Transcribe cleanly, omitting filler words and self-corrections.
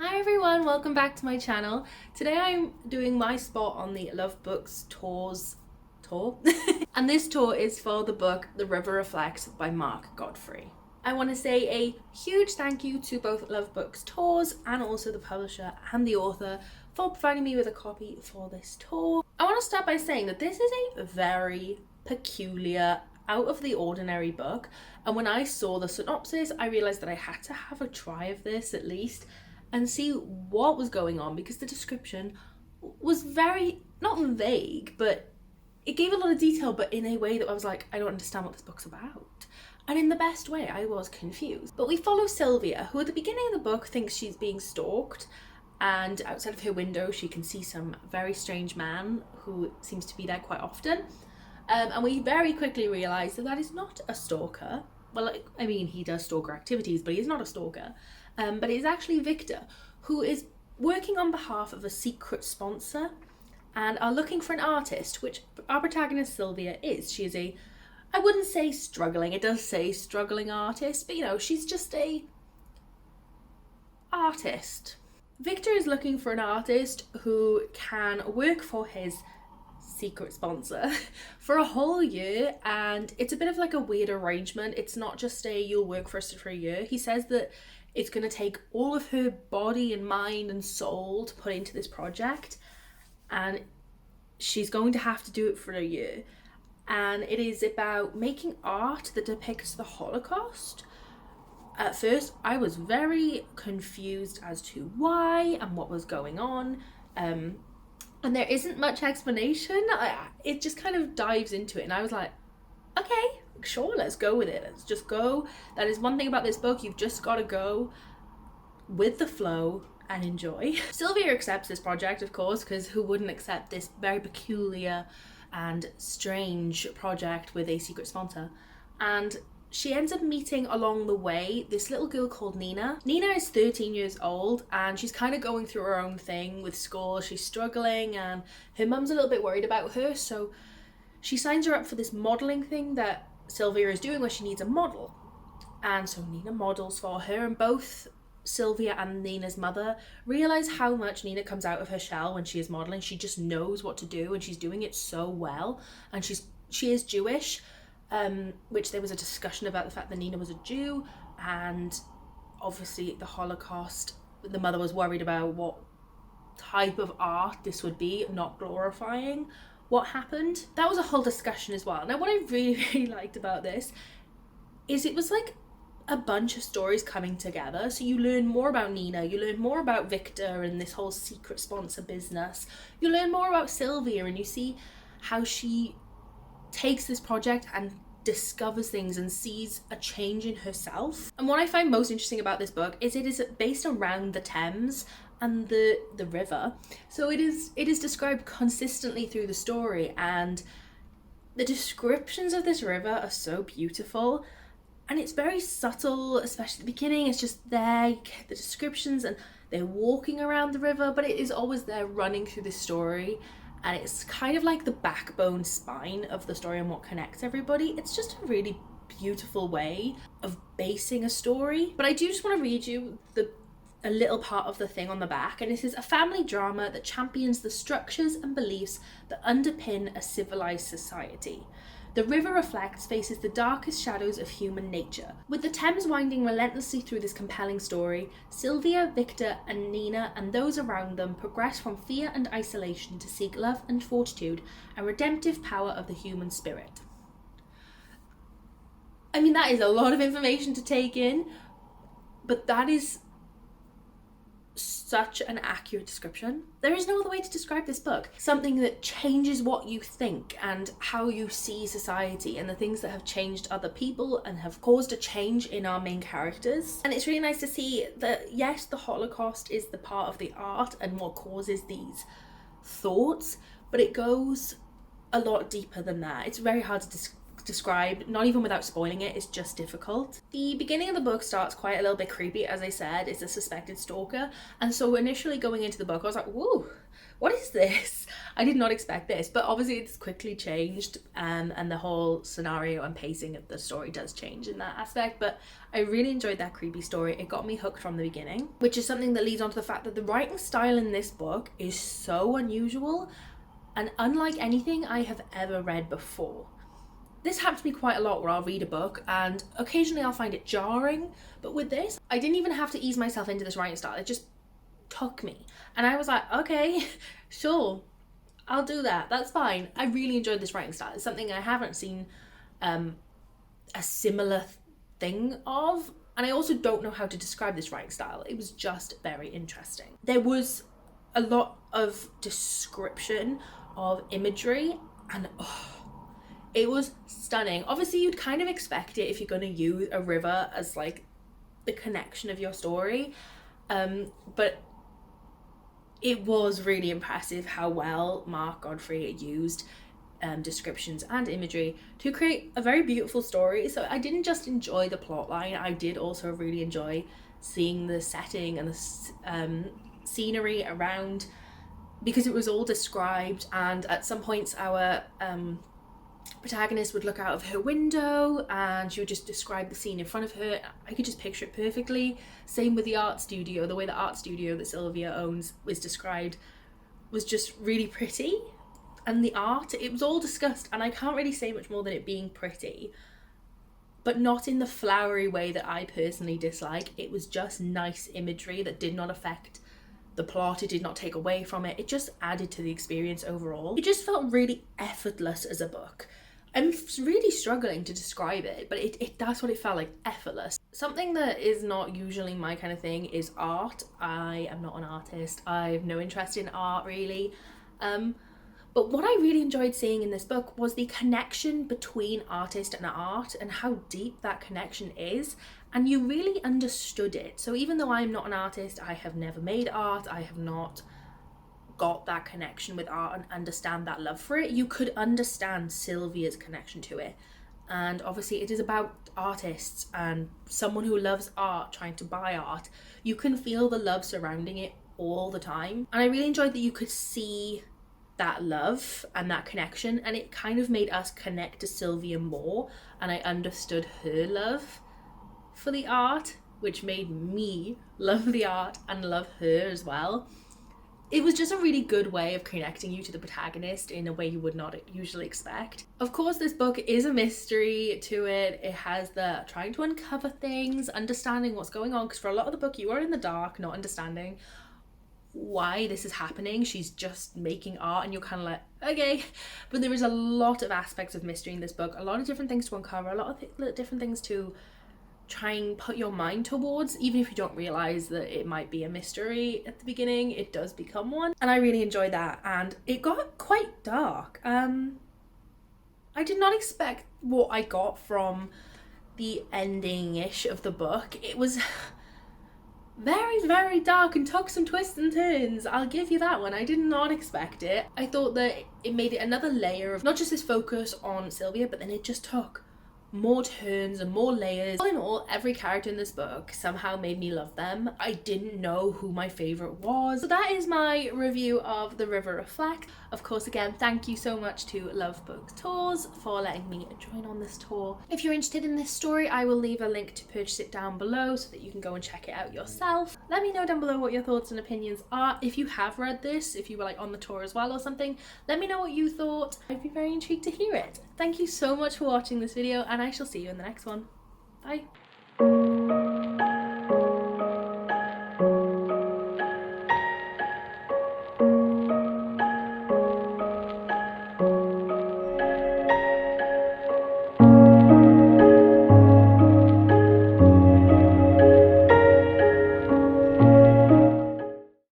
Hi everyone, welcome back to my channel. Today I'm doing my spot on the Love Books tour. And this tour is for the book The River Reflects by Godfrey. I want to say a huge thank you to both Love Books Tours and also the publisher and the author for providing me with a copy for this tour. I want to start by saying that this is a very peculiar, out of the ordinary book, and when I saw the synopsis I realised that I had to have a try of this at least and see what was going on, because the description was very, not vague, but it gave a lot of detail, but in a way that I was like, I don't understand what this book's about. And in the best way, I was confused. But we follow Sylvia, who at the beginning of the book thinks she's being stalked, and outside of her window she can see some very strange man who seems to be there quite often. And we very quickly realise that that is not a stalker. Well, I mean, he does stalker activities, but he's not a stalker. But it's actually Victor, who is working on behalf of a secret sponsor and are looking for an artist, which our protagonist Sylvia is. She is a, I wouldn't say struggling, it does say struggling artist, but you know, she's just a artist. Victor is looking for an artist who can work for his secret sponsor for a whole year, and it's a bit of like a weird arrangement. It's not just a you'll work for us for a year. He says that it's going to take all of her body and mind and soul to put into this project, and she's going to have to do it for a year. And it is about making art that depicts the Holocaust. At first I was very confused as to why and what was going on, and there isn't much explanation. It just kind of dives into it, and I was like, okay, sure, let's go with it. Let's just go. That is one thing about this book. You've just got to go with the flow and enjoy. Sylvia accepts this project, of course, because who wouldn't accept this very peculiar and strange project with a secret sponsor? And she ends up meeting along the way this little girl called Nina. Nina is 13 years old and she's kind of going through her own thing with school. She's struggling and her mum's a little bit worried about her, so she signs her up for this modelling thing that Sylvia is doing where she needs a model. And so Nina models for her, and both Sylvia and Nina's mother realise how much Nina comes out of her shell when she is modelling. She just knows what to do and she's doing it so well. And she is Jewish, which there was a discussion about the fact that Nina was a Jew, and obviously the Holocaust, the mother was worried about what type of art this would be, not glorifying what happened. That was a whole discussion as well. Now what I really liked about this is it was like a bunch of stories coming together. So you learn more about Nina, you learn more about Victor and this whole secret sponsor business, you learn more about Sylvia, and you see how she takes this project and discovers things and sees a change in herself. And what I find most interesting about this book is it is based around the Thames and the river. So it is described consistently through the story, and the descriptions of this river are so beautiful, and it's very subtle, especially at the beginning. It's just there, you get the descriptions and they're walking around the river, but it is always there running through the story, and it's kind of like the backbone spine of the story and what connects everybody. It's just a really beautiful way of basing a story. But I do just want to read you a little part of the thing on the back, and it is a family drama that champions the structures and beliefs that underpin a civilized society. The river reflects faces the darkest shadows of human nature. With the Thames winding relentlessly through this compelling story, Sylvia, Victor and Nina and those around them progress from fear and isolation to seek love and fortitude and redemptive power of the human spirit. I mean, that is a lot of information to take in, but that is such an accurate description. There is no other way to describe this book. Something that changes what you think and how you see society, and the things that have changed other people and have caused a change in our main characters. And it's really nice to see that, yes, the Holocaust is the part of the art and what causes these thoughts, but it goes a lot deeper than that. It's very hard to describe, not even without spoiling it, is just difficult. The beginning of the book starts quite a little bit creepy. As I said, it's a suspected stalker, and so initially going into the book I was like, whoa, what is this? I did not expect this, but obviously it's quickly changed, and the whole scenario and pacing of the story does change in that aspect. But I really enjoyed that creepy story. It got me hooked from the beginning, which is something that leads on to the fact that the writing style in this book is so unusual and unlike anything I have ever read before. This happens to me quite a lot where I'll read a book and occasionally I'll find it jarring, but with this, I didn't even have to ease myself into this writing style. It just took me. And I was like, okay, sure, I'll do that. That's fine. I really enjoyed this writing style. It's something I haven't seen a similar thing of. And I also don't know how to describe this writing style. It was just very interesting. There was a lot of description of imagery and it was stunning. Obviously, you'd kind of expect it if you're going to use a river as like the connection of your story. But it was really impressive how well Mark Godfrey used descriptions and imagery to create a very beautiful story. So I didn't just enjoy the plot line, I did also really enjoy seeing the setting and the scenery around, because it was all described, and at some points our protagonist would look out of her window and she would just describe the scene in front of her. I could just picture it perfectly. Same with the art studio. The way the art studio that Sylvia owns was described was just really pretty, and the art, it was all discussed, and I can't really say much more than it being pretty, but not in the flowery way that I personally dislike. It was just nice imagery that did not affect the plot. It did not take away from it. It just added to the experience overall. It just felt really effortless as a book. I'm really struggling to describe it, but that's what it felt like, effortless. Something that is not usually my kind of thing is art. I am not an artist. I have no interest in art really. But what I really enjoyed seeing in this book was the connection between artist and art and how deep that connection is. And you really understood it. So even though I'm not an artist, I have never made art, I have not got that connection with art and understand that love for it, you could understand Sylvia's connection to it. And obviously it is about artists and someone who loves art trying to buy art. You can feel the love surrounding it all the time. And I really enjoyed that you could see that love and that connection, and it kind of made us connect to Sylvia more, and I understood her love for the art, which made me love the art and love her as well. It was just a really good way of connecting you to the protagonist in a way you would not usually expect. Of course, this book is a mystery to it. It has the trying to uncover things, understanding what's going on, because for a lot of the book you are in the dark, not understanding why this is happening. She's just making art and you're kind of like, okay. But there is a lot of aspects of mystery in this book, a lot of different things to uncover, a lot of different things to try and put your mind towards. Even if you don't realize that it might be a mystery at the beginning, it does become one, and I really enjoyed that. And it got quite dark. I did not expect what I got from the ending-ish of the book. It was very, very dark and took some twists and turns. I'll give you that one. I did not expect it. I thought that it made it another layer of not just this focus on Sylvia, but then it just took more turns and more layers. All in all, every character in this book somehow made me love them. I didn't know who my favourite was. So that is my review of The River Reflect. Of course, again, thank you so much to Love Book Tours for letting me join on this tour. If you're interested in this story, I will leave a link to purchase it down below so that you can go and check it out yourself. Let me know down below what your thoughts and opinions are. If you have read this, if you were like on the tour as well or something, let me know what you thought. I'd be very intrigued to hear it. Thank you so much for watching this video, and I shall see you in the next one. Bye.